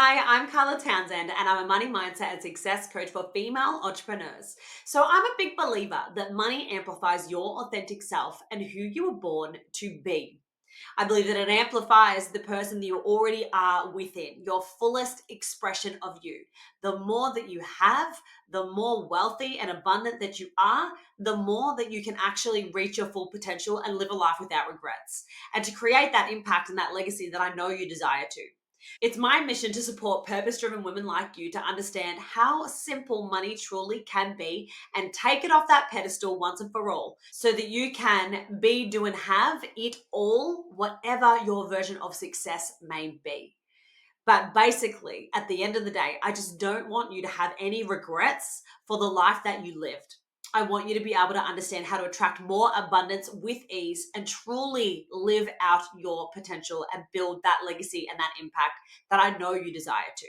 Hi, I'm Carla Townsend, and I'm a money mindset and success coach for female entrepreneurs. So, I'm a big believer that money amplifies your authentic self and who you were born to be. I believe that it amplifies the person that you already are within, your fullest expression of you. The more that you have, the more wealthy and abundant that you are, the more that you can actually reach your full potential and live a life without regrets. And to create that impact and that legacy that I know you desire to. It's my mission to support purpose driven women like you to understand how simple money truly can be and take it off that pedestal once and for all so that you can be, do, and have it all, whatever your version of success may be. But basically, at the end of the day, I just don't want you to have any regrets for the life that you lived. I want you to be able to understand how to attract more abundance with ease and truly live out your potential and build that legacy and that impact that I know you desire to.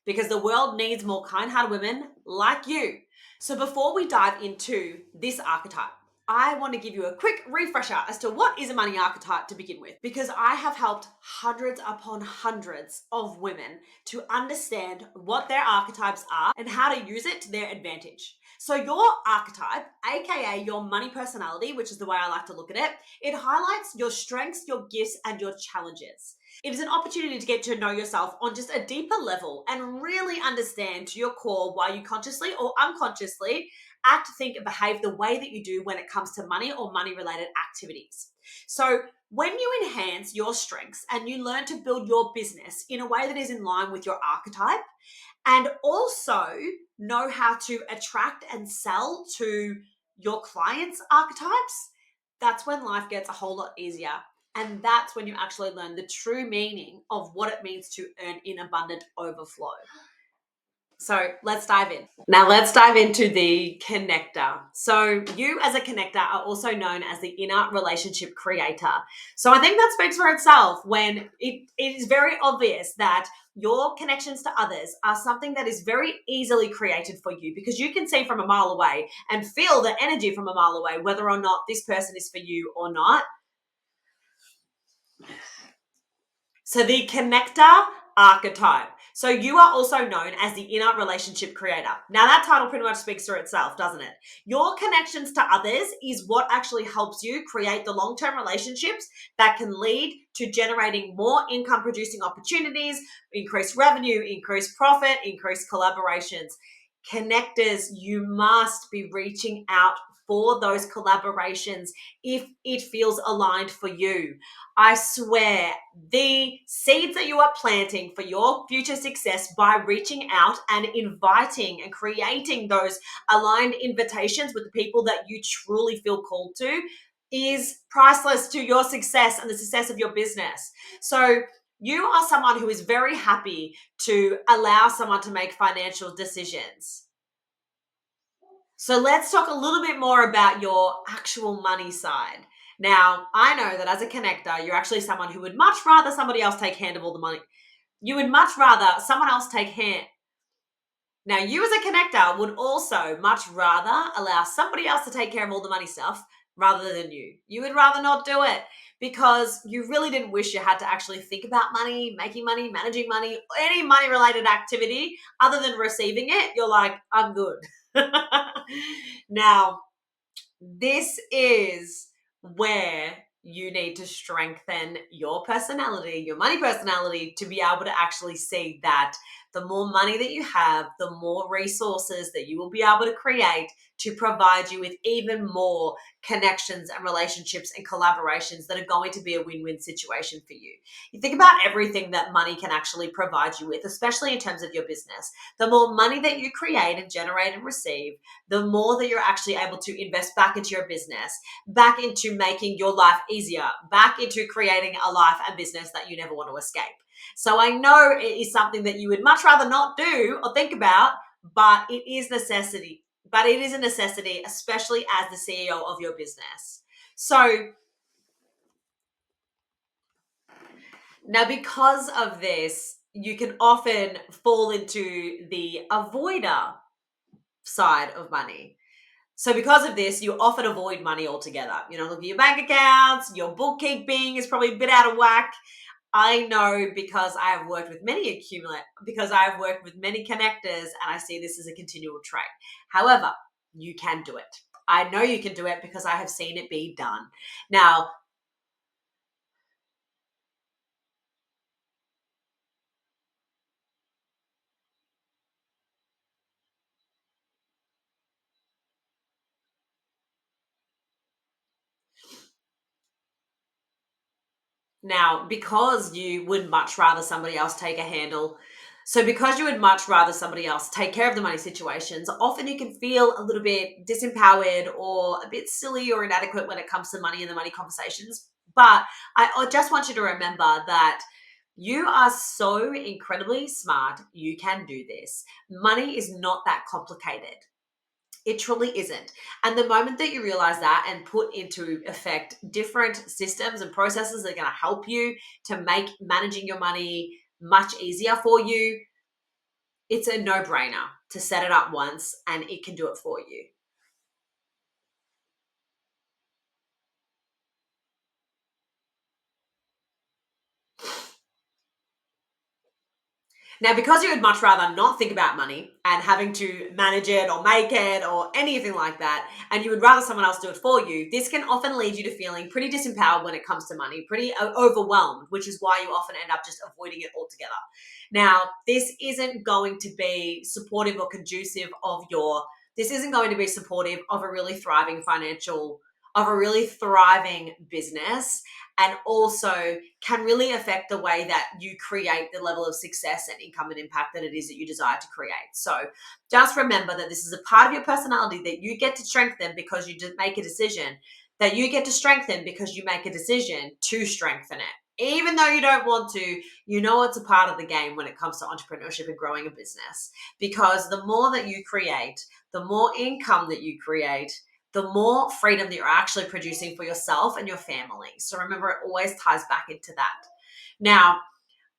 Because the world needs more kind-hearted women like you. So before we dive into this archetype, I want to give you a quick refresher as to what is a money archetype to begin with, because I have helped hundreds upon hundreds of women to understand what their archetypes are and how to use it to their advantage. So your archetype, aka your money personality, which is the way I like to look at it, it highlights your strengths, your gifts, and your challenges. It is an opportunity to get to know yourself on just a deeper level and really understand to your core why you consciously or unconsciously act, think, and behave the way that you do when it comes to money or money related activities. So, when you enhance your strengths and you learn to build your business in a way that is in line with your archetype, and also know how to attract and sell to your clients' archetypes, that's when life gets a whole lot easier. And that's when you actually learn the true meaning of what it means to earn in abundant overflow. So let's dive in. Now let's dive into the connector. So you as a connector are also known as the inner relationship creator. So I think that speaks for itself when it is very obvious that your connections to others are something that is very easily created for you because you can see from a mile away and feel the energy from a mile away, whether or not this person is for you or not. So the connector archetype. So you are also known as the inner relationship creator. Now that title pretty much speaks for itself, doesn't it? Your connections to others is what actually helps you create the long-term relationships that can lead to generating more income producing opportunities, increased revenue, increased profit, increased collaborations. Connectors, you must be reaching out for those collaborations if it feels aligned for you. I swear, the seeds that you are planting for your future success by reaching out and inviting and creating those aligned invitations with the people that you truly feel called to is priceless to your success and the success of your business. So, you are someone who is very happy to allow someone to make financial decisions. So let's talk a little bit more about your actual money side. Now, I know that as a connector, you're actually someone who would much rather somebody else take hand of all the money. You would much rather someone else take hand. Now, you as a connector would also much rather allow somebody else to take care of all the money stuff rather than you. You would rather not do it because you really didn't wish you had to actually think about money, making money, managing money, any money related activity other than receiving it. You're like, I'm good. Now, this is where you need to strengthen your personality, your money personality, to be able to actually see that the more money that you have, the more resources that you will be able to create to provide you with even more connections and relationships and collaborations that are going to be a win-win situation for you. You think about everything that money can actually provide you with, especially in terms of your business. The more money that you create and generate and receive, the more that you're actually able to invest back into your business, back into making your life easier, back into creating a life and business that you never want to escape. So I know it is something that you would much rather not do or think about, but it is necessity. But it is a necessity, especially as the CEO of your business. So now, because of this, you can often fall into the avoider side of money. So because of this, you often avoid money altogether. You know, look at your bank accounts, your bookkeeping is probably a bit out of whack. I know because I have worked with many because I have worked with many connectors and I see this as a continual trait. However, you can do it. I know you can do it because I have seen it be done. Now, because you would much rather somebody else take a handle, so because you would much rather somebody else take care of the money situations, often you can feel a little bit disempowered or a bit silly or inadequate when it comes to money and the money conversations. But I just want you to remember that you are so incredibly smart. You can do this. Money is not that complicated. It truly isn't. And the moment that you realize that and put into effect different systems and processes that are going to help you to make managing your money much easier for you, it's a no brainer to set it up once and it can do it for you. Now, because you would much rather not think about money and having to manage it or make it or anything like that, and you would rather someone else do it for you, this can often lead you to feeling pretty disempowered when it comes to money, pretty overwhelmed, which is why you often end up just avoiding it altogether. Now, this isn't going to be supportive of a really thriving of a really thriving business, and also can really affect the way that you create the level of success and income and impact that it is that you desire to create. So just remember that this is a part of your personality that you get to strengthen because you make a decision, that you get to strengthen because you make a decision to strengthen it. Even though you don't want to, you know it's a part of the game when it comes to entrepreneurship and growing a business. Because the more that you create, the more income that you create, the more freedom that you're actually producing for yourself and your family. So remember, it always ties back into that. Now,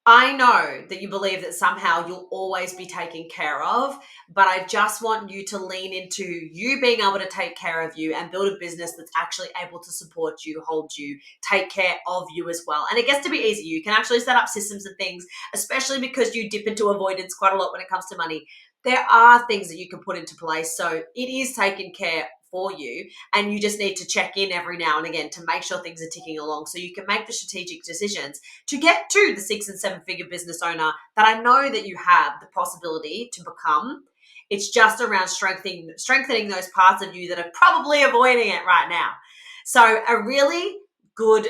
I know that you believe that somehow you'll always be taken care of, but I just want you to lean into you being able to take care of you and build a business that's actually able to support you, hold you, take care of you as well. And it gets to be easy. You can actually set up systems and things, especially because you dip into avoidance quite a lot when it comes to money. There are things that you can put into place. So it is taken care for you, and you just need to check in every now and again to make sure things are ticking along so you can make the strategic decisions to get to the 6 and 7 figure business owner that I know that you have the possibility to become. It's just around strengthening those parts of you that are probably avoiding it right now. So good,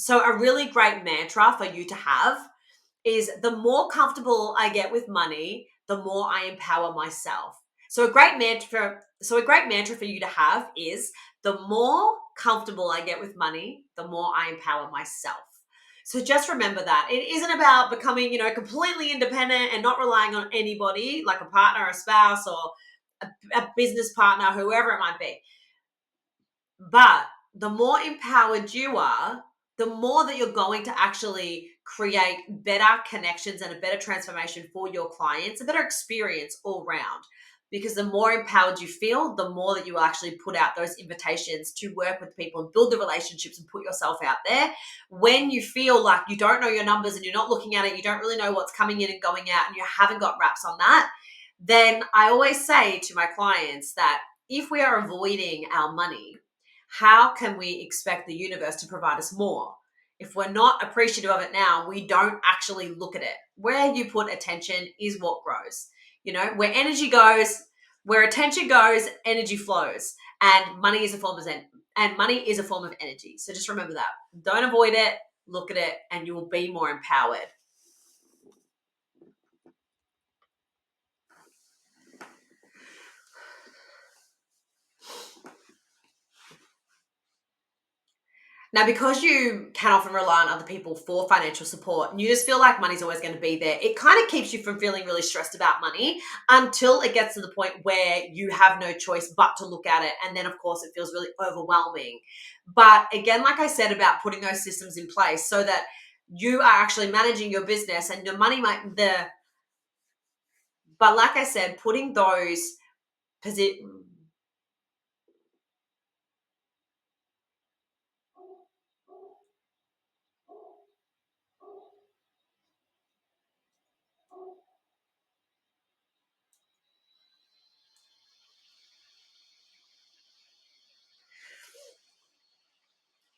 a really great mantra for you to have is the more comfortable I get with money, the more I empower myself. So a great mantra for you to have is the more comfortable I get with money, the more I empower myself. So just remember that. It isn't about becoming, completely independent and not relying on anybody, like a partner, a spouse, or a business partner, whoever it might be. But the more empowered you are, the more that you're going to actually create better connections and a better transformation for your clients, a better experience all round. Because the more empowered you feel, the more that you will actually put out those invitations to work with people and build the relationships and put yourself out there. When you feel like you don't know your numbers and you're not looking at it, you don't really know what's coming in and going out, and you haven't got wraps on that, then I always say to my clients that if we are avoiding our money, how can we expect the universe to provide us more? If we're not appreciative of it now, we don't actually look at it. Where you put attention is what grows. Where attention goes, energy flows, and money is a form of energy. So just remember that. Don't avoid it. Look at it, and you will be more empowered. Now, because you can often rely on other people for financial support and you just feel like money's always going to be there, it kind of keeps you from feeling really stressed about money until it gets to the point where you have no choice but to look at it. And then, of course, it feels really overwhelming. But again, like I said about putting those systems in place so that you are actually managing your business and your money but like I said, putting those positions.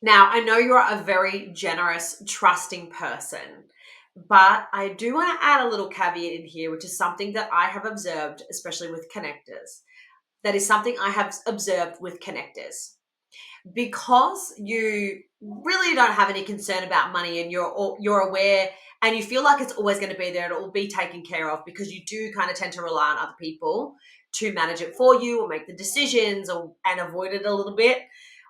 Now, I know you're a very generous, trusting person, but I do want to add a little caveat in here, which is something that I have observed, especially with connectors. That is something I have observed with connectors. Because you really don't have any concern about money and you're aware and you feel like it's always going to be there and it will be taken care of because you do kind of tend to rely on other people to manage it for you or make the decisions and avoid it a little bit.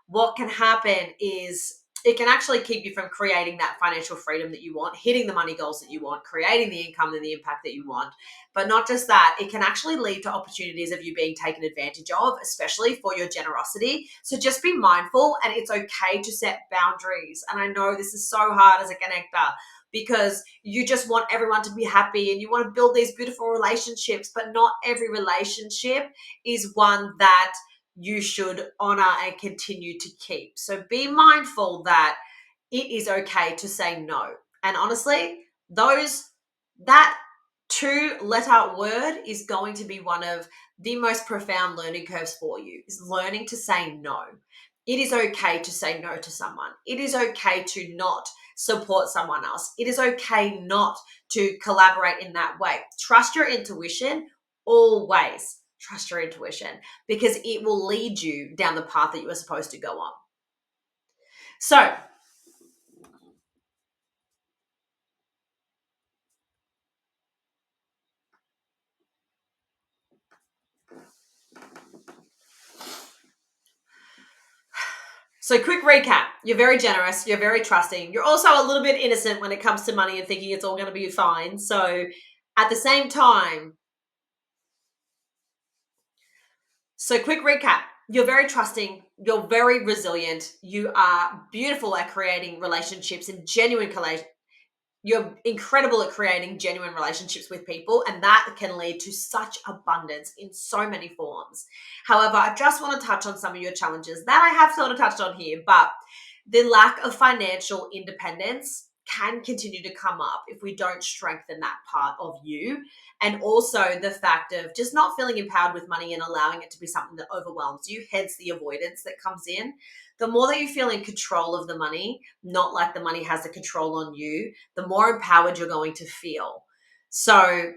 What can happen is it can actually keep you from creating that financial freedom that you want, hitting the money goals that you want, creating the income and the impact that you want. But not just that, it can actually lead to opportunities of you being taken advantage of, especially for your generosity. So just be mindful, and it's okay to set boundaries. And I know this is so hard as a connector because you just want everyone to be happy and you want to build these beautiful relationships, but not every relationship is one that you should honor and continue to keep. So be mindful that it is okay to say no. And honestly, those that two-letter word is going to be one of the most profound learning curves for you, is learning to say no. It is okay to say no to someone. It is okay to not support someone else. It is okay not to collaborate in that way. Trust your intuition always. Trust your intuition because it will lead you down the path that you are supposed to go on. So, quick recap. You're very generous. You're very trusting. You're also a little bit innocent when it comes to money and thinking it's all going to be fine. So, at the same time, quick recap. You're very trusting. You're very resilient. You are beautiful at creating relationships and genuine you're incredible at creating genuine relationships with people, and that can lead to such abundance in so many forms. However, I just want to touch on some of your challenges that I have sort of touched on here, but the lack of financial independence can continue to come up if we don't strengthen that part of you. And also the fact of just not feeling empowered with money and allowing it to be something that overwhelms you, hence the avoidance that comes in. The more that you feel in control of the money, not like the money has the control on you, the more empowered you're going to feel. So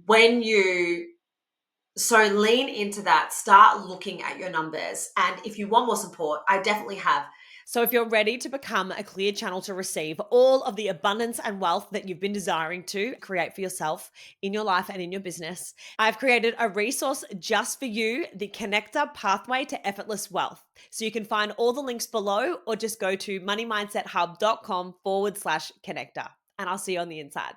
when you lean into that, start looking at your numbers. And if you want more support, I definitely have. So if you're ready to become a clear channel to receive all of the abundance and wealth that you've been desiring to create for yourself in your life and in your business, I've created a resource just for you, the Connector Pathway to Effortless Wealth. So you can find all the links below or just go to moneymindset.hub.com/connector. And I'll see you on the inside.